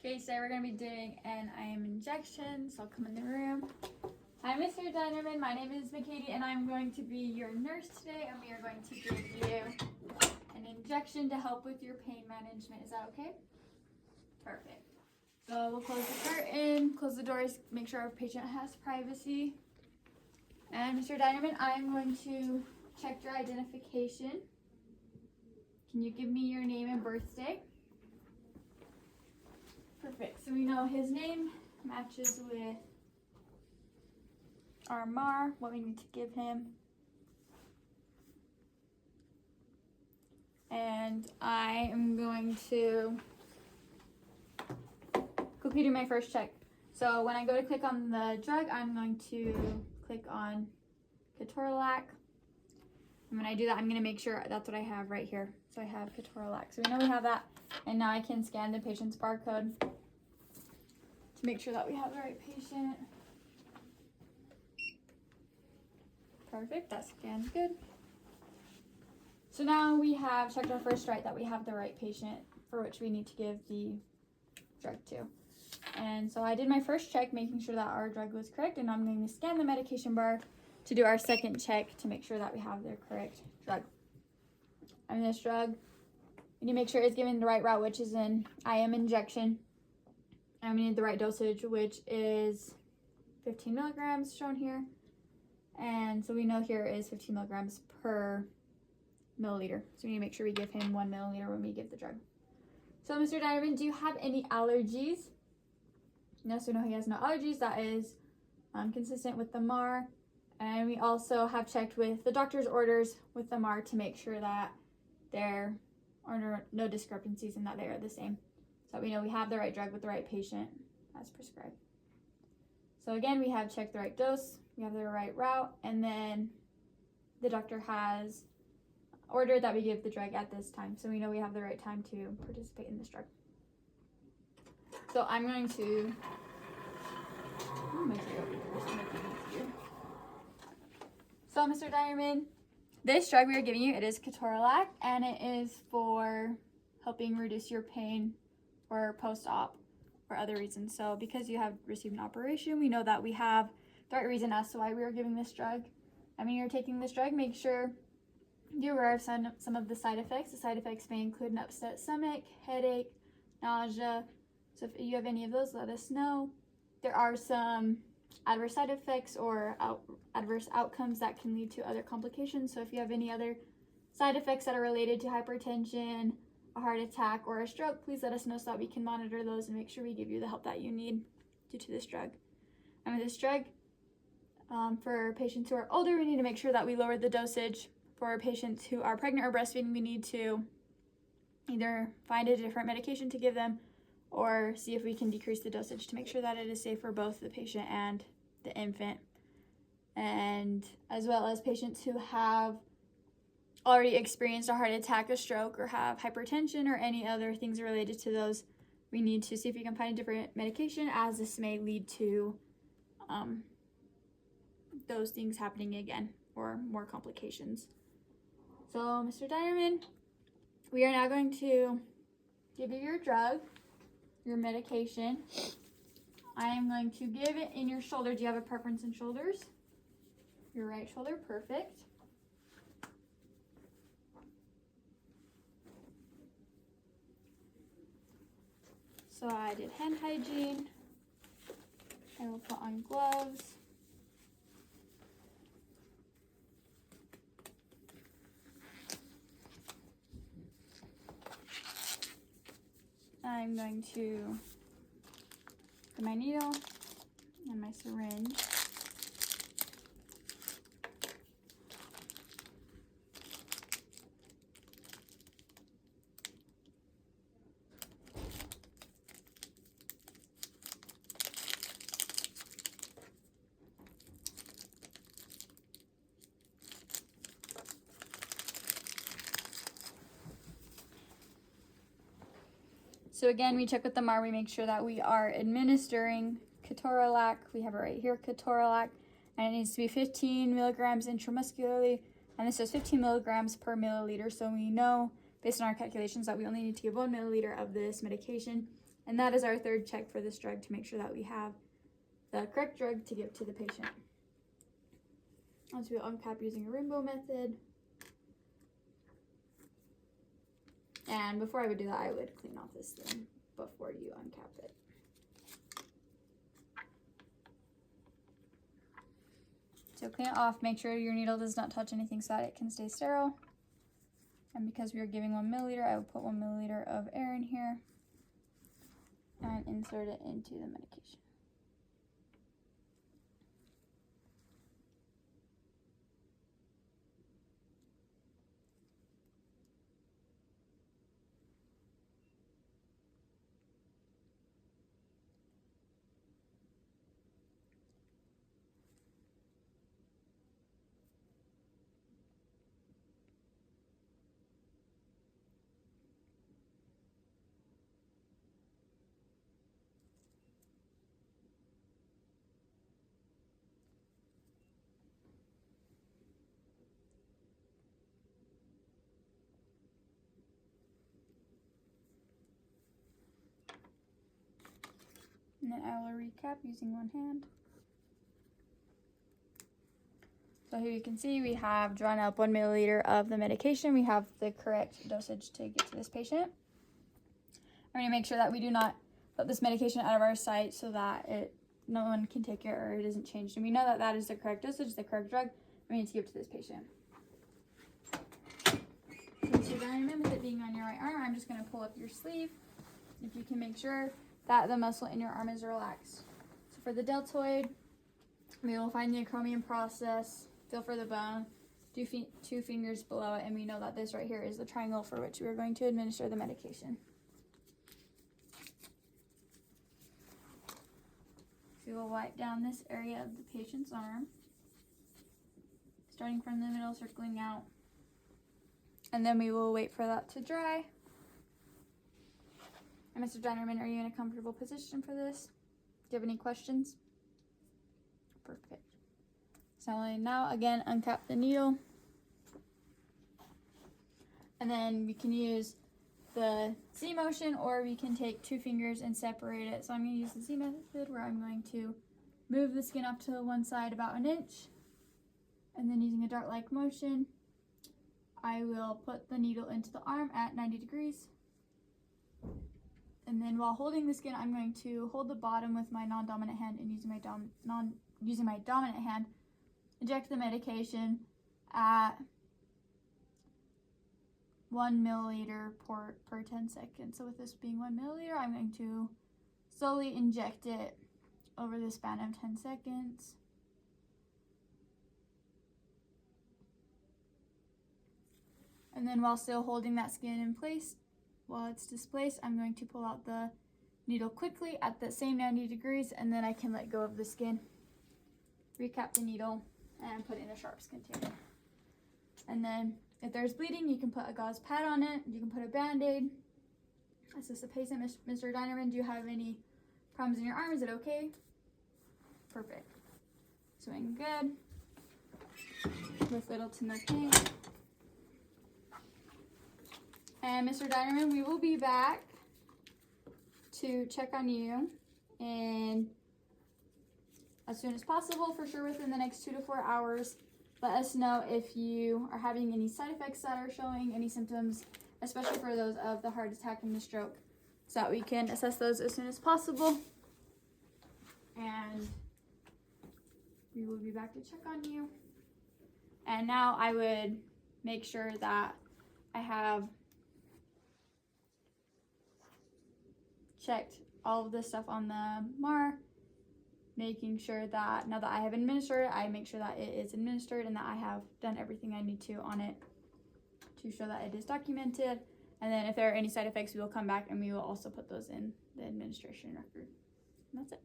Okay, so we're going to be doing an IM injection, so I'll come in the room. Hi, Mr. Dinerman. My name is McKadee, and I'm going to be your nurse today, and we are going to give you an injection to help with your pain management. Is that okay? Perfect. So we'll close the curtain, close the doors, make sure our patient has privacy. And Mr. Dinerman, I'm going to check your identification. Can you give me your name and birthday? Perfect. So we know his name matches with our MAR, what we need to give him. And I am going to quickly do my first check. So when I go to click on the drug, I'm going to click on ketorolac. And when I do that, I'm going to make sure that's what I have right here. So I have ketorolac. So we know we have that. And now I can scan the patient's barcode to make sure that we have the right patient. Perfect, that scans good. So now we have checked our first right that we have the right patient for which we need to give the drug to. And so I did my first check, making sure that our drug was correct, and I'm going to scan the medication bar to do our second check to make sure that we have the correct drug. And this drug, we need to make sure it's given the right route, which is an IM injection. And we need the right dosage, which is 15 milligrams shown here. And so we know here is 15 milligrams per milliliter. So we need to make sure we give him 1 milliliter when we give the drug. So Mr. Dinerman, do you have any allergies? No, so no, he has no allergies. That is consistent with the MAR. And we also have checked with the doctor's orders with the MAR to make sure that there are no discrepancies and that they are the same. So we know we have the right drug with the right patient as prescribed. So again, we have checked the right dose, we have the right route, and then the doctor has ordered that we give the drug at this time. So we know we have the right time to participate in this drug. So I'm going to So Mr. Dinerman, this drug we are giving you, it is ketorolac, and it is for helping reduce your pain or post-op or other reasons. So because you have received an operation, we know that we have the right reason as to why we are giving this drug. I mean, you're taking this drug, make sure you're aware of some of the side effects. The side effects may include an upset stomach, headache, nausea. So if you have any of those, let us know. There are some adverse side effects or adverse outcomes that can lead to other complications. So if you have any other side effects that are related to hypertension, a heart attack, or a stroke, please let us know so that we can monitor those and make sure we give you the help that you need due to this drug. And with this drug, for patients who are older, we need to make sure that we lower the dosage. For patients who are pregnant or breastfeeding, we need to either find a different medication to give them or see if we can decrease the dosage to make sure that it is safe for both the patient and the infant. And as well as patients who have already experienced a heart attack, a stroke, or have hypertension or any other things related to those, we need to see if we can find a different medication, as this may lead to those things happening again or more complications. So Mr. Dinerman, we are now going to give you your drug, your medication. I am going to give it in your shoulder. Do you have a preference in shoulders? Your right shoulder, perfect. So I did hand hygiene. I will put on gloves. I'm going to get my needle and my syringe. So again, we check with the MAR, we make sure that we are administering ketorolac. We have it right here, ketorolac, and it needs to be 15 milligrams intramuscularly, and this is 15 milligrams per milliliter. So we know, based on our calculations, that we only need to give 1 milliliter of this medication, And that is our third check for this drug to make sure that we have the correct drug to give to the patient. Once we uncap using a rainbow method. And before I would do that, I would clean off this thing before you uncap it. So clean it off, make sure your needle does not touch anything so that it can stay sterile. And because we are giving 1 milliliter, I will put 1 milliliter of air in here and insert it into the medication. And then I will recap using one hand. So here you can see we have drawn up 1 milliliter of the medication. We have the correct dosage to get to this patient. I'm going to make sure that we do not put this medication out of our sight so that no one can take it or it isn't changed. And we know that that is the correct dosage, the correct drug we need to give to this patient. Since you're diamond with it being on your right arm, I'm just going to pull up your sleeve. If you can make sure that the muscle in your arm is relaxed. So for the deltoid, we will find the acromion process, feel for the bone, do 2 fingers below it, and we know that this right here is the triangle for which we are going to administer the medication. So we will wipe down this area of the patient's arm, starting from the middle, circling out, and then we will wait for that to dry. And Mr. Dinerman, are you in a comfortable position for this? Do you have any questions? Perfect. So now again, uncap the needle. And then we can use the Z motion, or we can take 2 fingers and separate it. So I'm going to use the Z method, where I'm going to move the skin up to one side about 1 inch. And then using a dart-like motion, I will put the needle into the arm at 90 degrees. And then while holding the skin, I'm going to hold the bottom with my non-dominant hand, and using my dominant hand, inject the medication at 1 milliliter per 10 seconds. So with this being 1 milliliter, I'm going to slowly inject it over the span of 10 seconds. And then while still holding that skin in place, while it's displaced, I'm going to pull out the needle quickly at the same 90 degrees, and then I can let go of the skin, recap the needle, and put it in a sharps container. And then if there's bleeding, you can put a gauze pad on it. You can put a Band-Aid. Assist the patient. Mr. Dinerman, do you have any problems in your arm? Is it okay? Perfect. Swing good. With little to no pain. And Mr. Dinerman, we will be back to check on you, and as soon as possible, for sure within the next 2 to 4 hours, let us know if you are having any side effects that are showing, any symptoms, especially for those of the heart attack and the stroke, so that we can assess those as soon as possible. And we will be back to check on you. And now I would make sure that I have checked all of this stuff on the MAR, making sure that now that I have administered it, I make sure that it is administered and that I have done everything I need to on it to show that it is documented. And then if there are any side effects, we will come back and we will also put those in the administration record. And that's it.